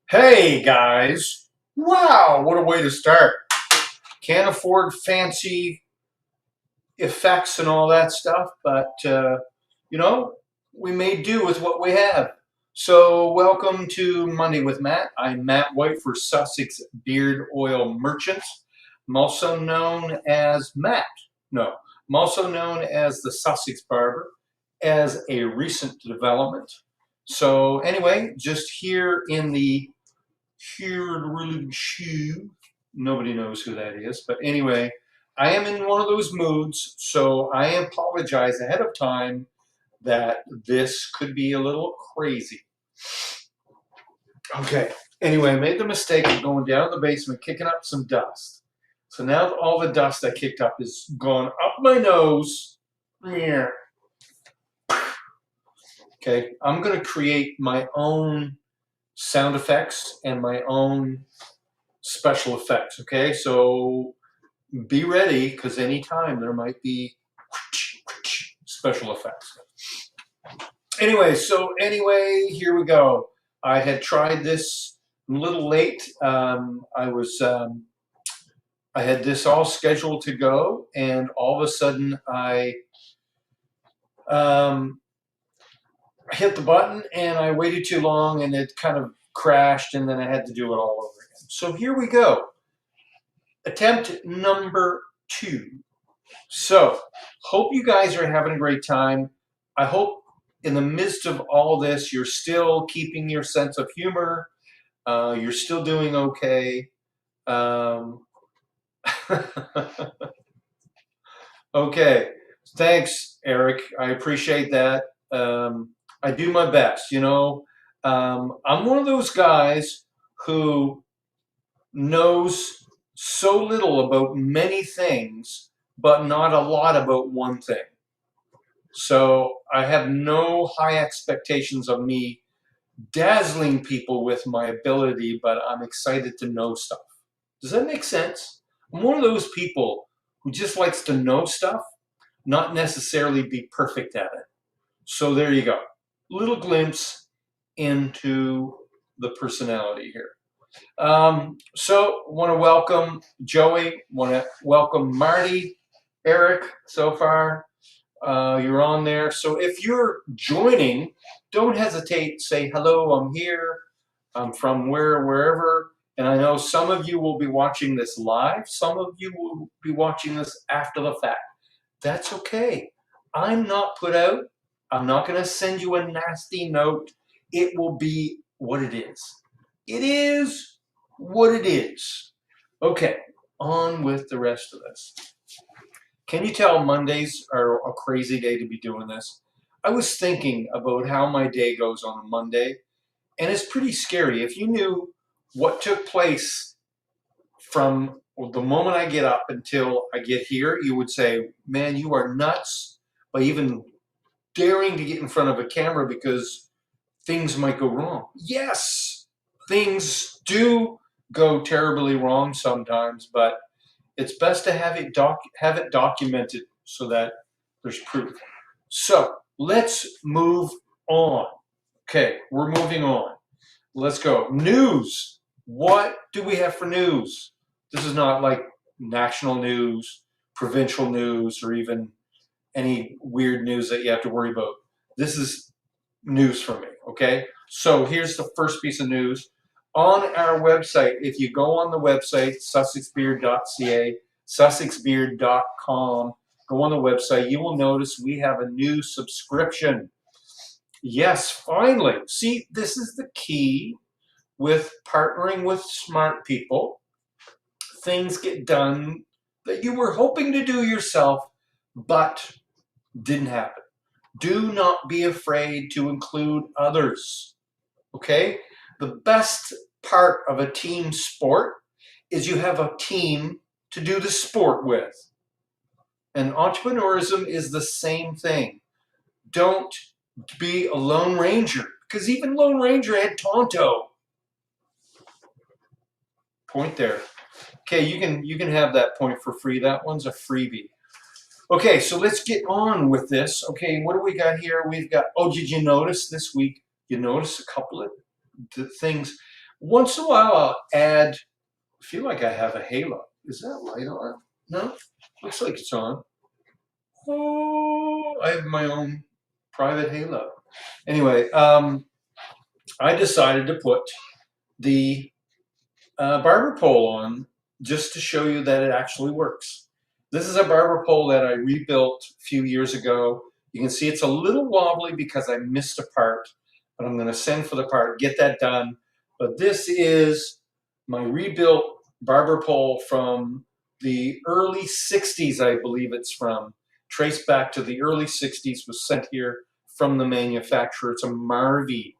Hey guys, wow, what a way to start. Can't afford fancy effects and all that stuff, but you know, we made do with what we have. So, welcome to Monday with Matt. I'm Matt White for Sussex Beard Oil Merchants. I'm also known as Matt. No, I'm also known as the Sussex Barber as a recent development. So, anyway, just here in the really shoe. Nobody knows who that is. But anyway, I am in one of those moods, so I apologize ahead of time that this could be a little crazy. Okay. Anyway, I made the mistake of going down the basement, kicking up some dust. So now all the dust I kicked up is gone up my nose. Yeah. Okay, I'm going to create my own sound effects and my own special effects. Okay, so be ready because anytime there might be special effects. Anyway, here we go. I had tried this a little late. I had this all scheduled to go, and all of a sudden I hit the button and I waited too long and it kind of crashed, and then I had to do it all over again. So here we go. Attempt number 2. So, hope you guys are having a great time. I hope in the midst of all this, you're still keeping your sense of humor. You're still doing okay. Okay, thanks, Eric. I appreciate that. I do my best. I'm one of those guys who knows so little about many things, but not a lot about one thing. So I have no high expectations of me dazzling people with my ability, but I'm excited to know stuff. Does that make sense? I'm one of those people who just likes to know stuff, not necessarily be perfect at it. So there you go. Little glimpse into the personality here. So want to welcome Joey, want to welcome Marty, Eric so far. You're on there. So if you're joining, don't hesitate. Say, hello, I'm here. I'm from wherever. And I know some of you will be watching this live. Some of you will be watching this after the fact. That's okay. I'm not put out. I'm not going to send you a nasty note. It will be what it is. It is what it is. Okay, on with the rest of this. Can you tell Mondays are a crazy day to be doing this? I was thinking about how my day goes on a Monday, and it's pretty scary. If you knew what took place from the moment I get up until I get here, you would say, man, you are nuts by even daring to get in front of a camera because things might go wrong. Yes, things do go terribly wrong sometimes, but it's best to have it documented so that there's proof. So let's move on. Okay, we're moving on. Let's go. News. What do we have for news? This is not like national news, provincial news, or even any weird news that you have to worry about. This is news for me, okay? So here's the first piece of news. On our website, if you go on the website, sussexbeard.ca, sussexbeard.com, go on the website, you will notice we have a new subscription. Yes, finally. See, this is the key with partnering with smart people. Things get done that you were hoping to do yourself, but didn't happen. Do not be afraid to include others, okay? The best part of a team sport is you have a team to do the sport with. And entrepreneurism is the same thing. Don't be a Lone Ranger, because even Lone Ranger had Tonto. Point there. Okay, you can have that point for free. That one's a freebie. Okay, so let's get on with this. Okay, what do we got here? We've got, oh, did you notice this week you notice a couple of things. Once in a while, I'll add. I feel like I have a halo. Is that light on? No, looks like it's on. Oh, I have my own private halo. Anyway, I decided to put the barber pole on just to show you that it actually works. This is a barber pole that I rebuilt a few years ago. You can see it's a little wobbly because I missed a part, but I'm going to send for the part, get that done. But this is my rebuilt barber pole from the early 60s, I believe it's from. Traced back to the early 60s, was sent here from the manufacturer. It's a Marvey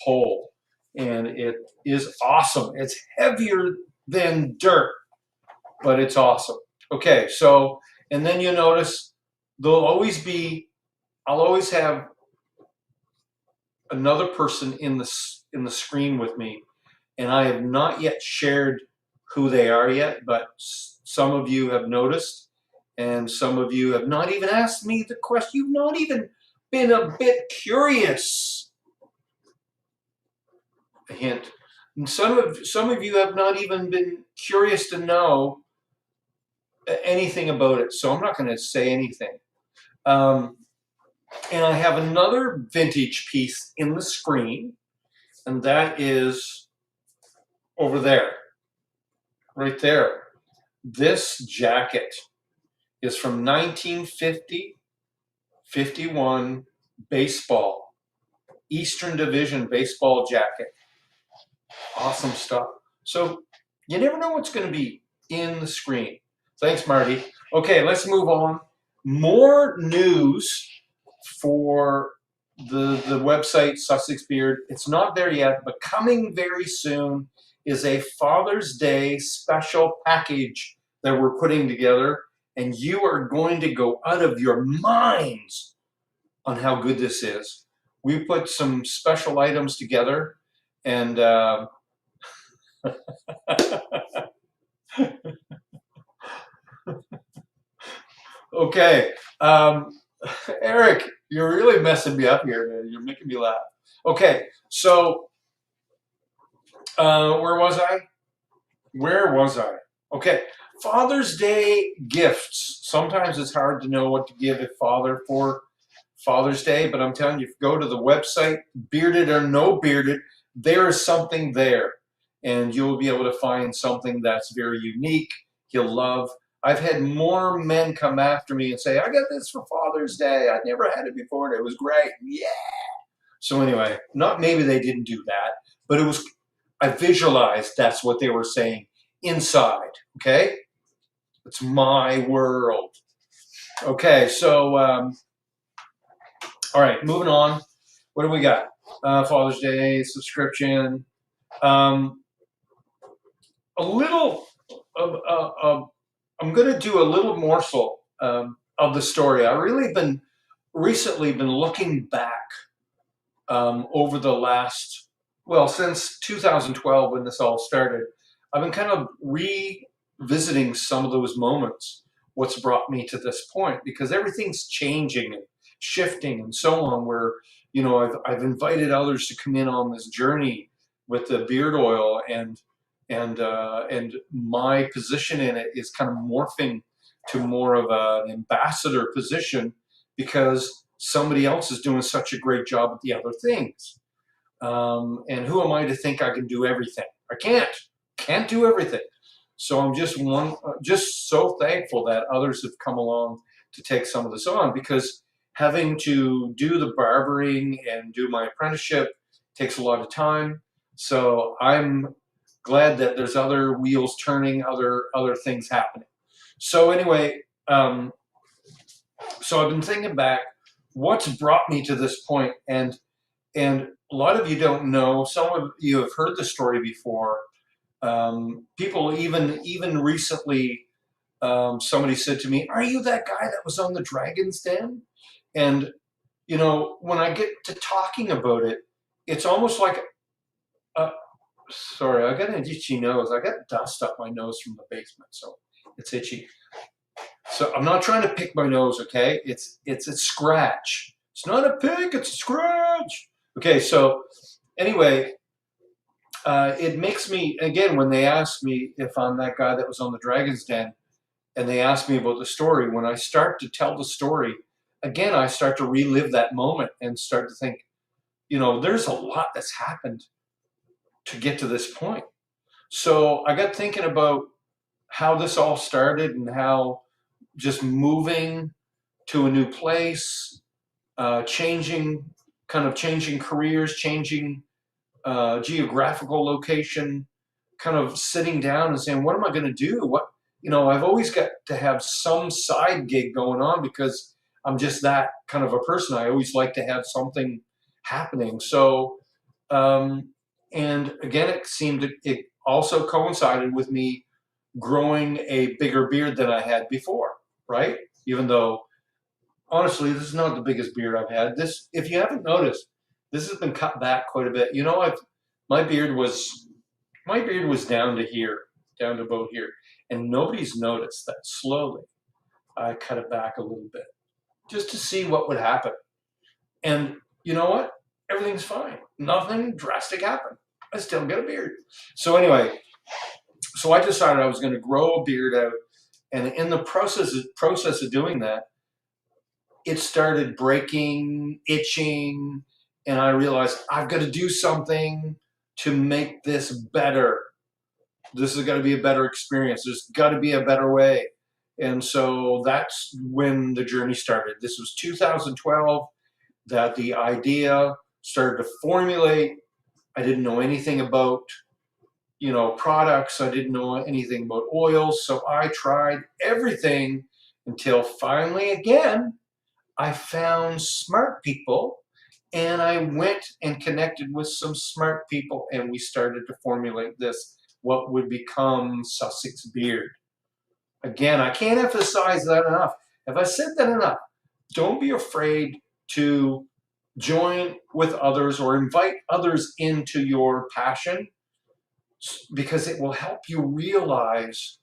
pole, and it is awesome. It's heavier than dirt, but it's awesome. Okay, so, and then you notice there'll always be, I'll always have another person in the screen with me, and I have not yet shared who they are yet, but some of you have noticed, and some of you have not even asked me the question. You've not even been a bit curious. A hint. And some of you have not even been curious to know anything about it, so I'm not going to say anything. And I have another vintage piece in the screen, and that is over there, right there. This jacket is from 1950-51 baseball, Eastern Division baseball jacket. Awesome stuff. So you never know what's going to be in the screen. Thanks, Marty. Okay, let's move on. More news for the website Sussex Beard. It's not there yet, but coming very soon is a Father's Day special package that we're putting together, and you are going to go out of your minds on how good this is. We put some special items together, and okay, Eric, you're really messing me up here, man. You're making me laugh. Okay, so where was I? Where was I? Okay, Father's Day gifts. Sometimes it's hard to know what to give a father for Father's Day, but I'm telling you, if you go to the website, bearded or no bearded, there is something there, and you'll be able to find something that's very unique, you'll love. I've had more men come after me and say, I got this for Father's Day. I never had it before, and it was great. Yeah. So anyway, not maybe they didn't do that, but it was, I visualized that's what they were saying inside, okay? It's my world. Okay, so, all right, moving on. What do we got? Father's Day, subscription. A little, I'm going to do a little morsel of the story. I really recently been looking back over the last, well, since 2012 when this all started. I've been kind of revisiting some of those moments, what's brought me to this point, because everything's changing and shifting and so on, where, you know, I've invited others to come in on this journey with the beard oil, and my position in it is kind of morphing to more of an ambassador position because somebody else is doing such a great job at the other things. And who am I to think I can do everything? I can't do everything. So I'm just so thankful that others have come along to take some of this on, because having to do the barbering and do my apprenticeship takes a lot of time. So I'm glad that there's other wheels turning, other things happening. So anyway, so I've been thinking back, what's brought me to this point, and a lot of you don't know. Some of you have heard the story before. People even recently, somebody said to me, "Are you that guy that was on the Dragon's Den?" And you know, when I get to talking about it, it's almost like, sorry, I got an itchy nose. I got dust up my nose from the basement, so it's itchy. So I'm not trying to pick my nose, okay? It's a scratch. It's not a pick, it's a scratch. Okay, so anyway, it makes me, again, when they ask me if I'm that guy that was on the Dragon's Den, and they ask me about the story, when I start to tell the story, again, I start to relive that moment and start to think, there's a lot that's happened to get to this point. So I got thinking about how this all started and how just moving to a new place, changing, kind of changing careers, changing geographical location, kind of sitting down and saying, what am I going to do? I've always got to have some side gig going on because I'm just that kind of a person. I always like to have something happening. So, and again, it also coincided with me growing a bigger beard than I had before, right? Even though, honestly, this is not the biggest beard I've had. This, if you haven't noticed, this has been cut back quite a bit. My beard was down to here, down to about here, and nobody's noticed that. Slowly, I cut it back a little bit just to see what would happen. And you know what? Everything's fine. Nothing drastic happened. I still get a beard. So anyway, so I decided I was going to grow a beard out, and in the process of doing that, it started breaking, itching, and I realized I've got to do something to make this better. This is got to be a better experience. There's got to be a better way. And so that's when the journey started. This was 2012 that the idea started to formulate. I didn't know anything about, products. I didn't know anything about oils. So I tried everything until finally, again, I found smart people, and I went and connected with some smart people, and we started to formulate what would become Sussex Beard. Again, I can't emphasize that enough. Have I said that enough? Don't be afraid to join with others or invite others into your passion, because it will help you realize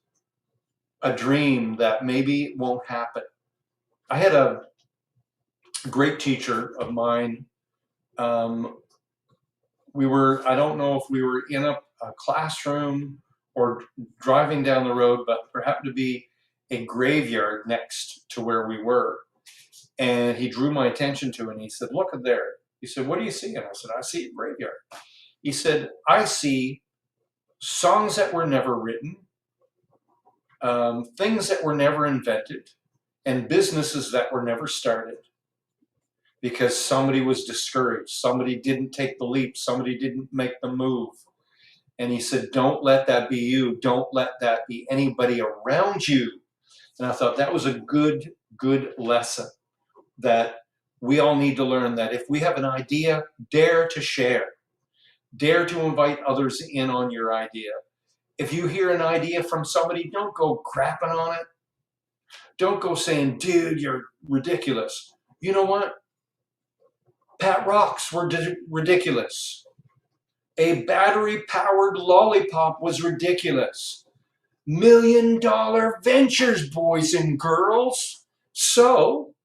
a dream that maybe won't happen. I had a great teacher of mine. I don't know if we were in a classroom or driving down the road, but there happened to be a graveyard next to where we were. And he drew my attention to it, and he said, look at there. He said, what do you see? And I said, I see a graveyard. He said, I see songs that were never written, things that were never invented, and businesses that were never started because somebody was discouraged. Somebody didn't take the leap. Somebody didn't make the move. And he said, don't let that be you. Don't let that be anybody around you. And I thought that was a good lesson that we all need to learn, that if we have an idea, dare to share. Dare to invite others in on your idea. If you hear an idea from somebody, don't go crapping on it. Don't go saying, dude, you're ridiculous. You know what? Pat Rocks were ridiculous. A battery-powered lollipop was ridiculous. $1 million ventures, boys and girls. So,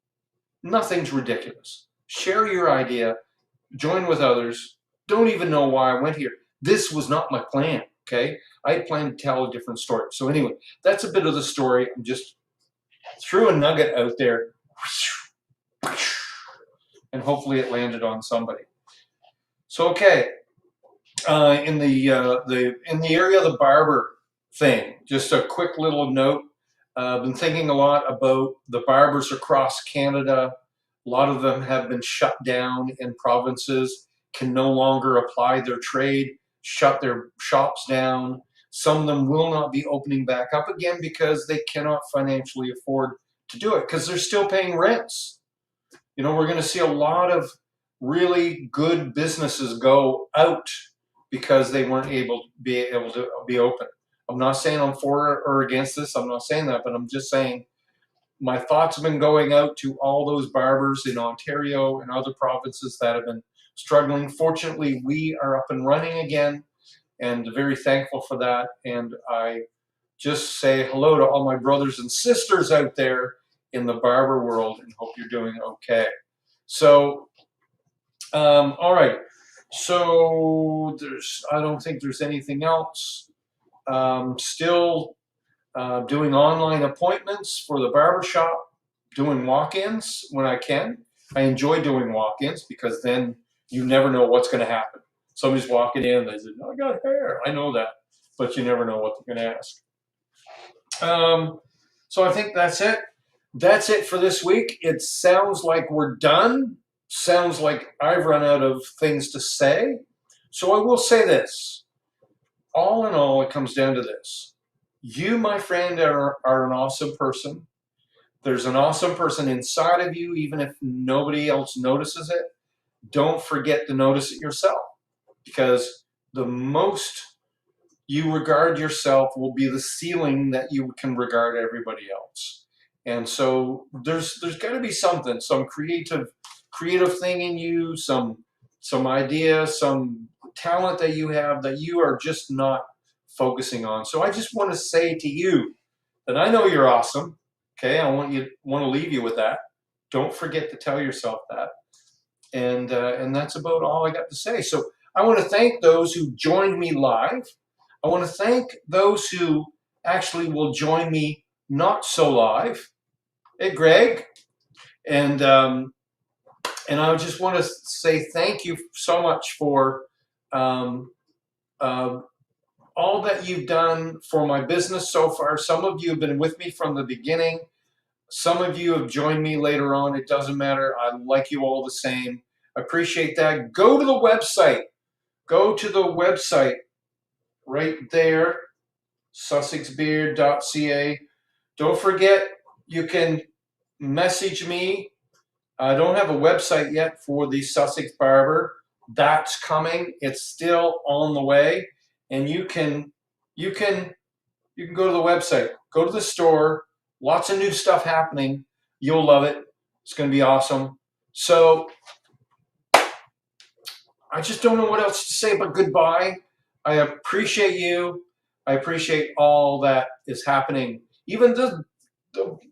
nothing's ridiculous. Share your idea. Join with others. Don't even know why I went here. This was not my plan, okay? I had planned to tell a different story. So anyway, that's a bit of the story. I just threw a nugget out there, and hopefully it landed on somebody. So okay, in the area of the barber thing, just a quick little note. I've been thinking a lot about the barbers across Canada. A lot of them have been shut down in provinces, can no longer apply their trade, shut their shops down. Some of them will not be opening back up again because they cannot financially afford to do it because they're still paying rents. We're going to see a lot of really good businesses go out because they weren't able to be open. I'm not saying I'm for or against this. I'm not saying that, but I'm just saying my thoughts have been going out to all those barbers in Ontario and other provinces that have been struggling. Fortunately, we are up and running again, and very thankful for that. And I just say hello to all my brothers and sisters out there in the barber world and hope you're doing okay. So All right. So I don't think there's anything else. Still doing online appointments for the barbershop, doing walk-ins when I can. I enjoy doing walk-ins because then you never know what's going to happen. Somebody's walking in, they say, "I got hair." I know that, but you never know what they're going to ask. So I think that's it. That's it for this week. It sounds like we're done. Sounds like I've run out of things to say. So I will say this. All in all, it comes down to this. You, my friend, are an awesome person. There's an awesome person inside of you, even if nobody else notices it. Don't forget to notice it yourself, because the most you regard yourself will be the ceiling that you can regard everybody else. And so there's got to be something, some creative thing in you, some idea, some talent that you have that you are just not focusing on. So I just want to say to you that I know you're awesome. Okay, I want to leave you with that. Don't forget to tell yourself that. And that's about all I got to say. So I want to thank those who joined me live. I want to thank those who actually will join me not so live. Hey, Greg, and and I just want to say thank you so much for um, uh, all that you've done for my business so far. Some of you have been with me from the beginning. Some of you have joined me later on. It doesn't matter. I like you all the same. I appreciate that. Go to the website. Go to the website right there, sussexbeard.ca. Don't forget, you can message me. I don't have a website yet for the Sussex Barber. That's coming. It's still on the way. And you can you can go to the website, go to the store. Lots of new stuff happening. You'll love it. It's going to be awesome. So I just don't know what else to say but goodbye. I appreciate you. I appreciate all that is happening. Even the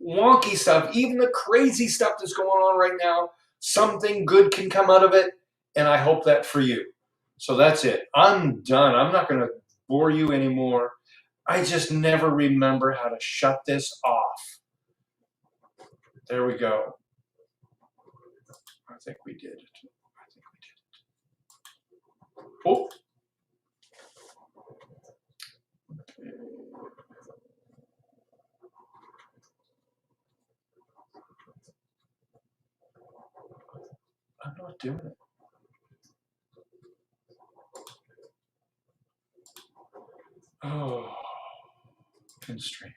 wonky stuff, even the crazy stuff that's going on right now, something good can come out of it. And I hope that for you. So that's it. I'm done. I'm not going to bore you anymore. I just never remember how to shut this off. There we go. I think we did it. I think we did it. Oh. I'm not doing it. Oh, constraint.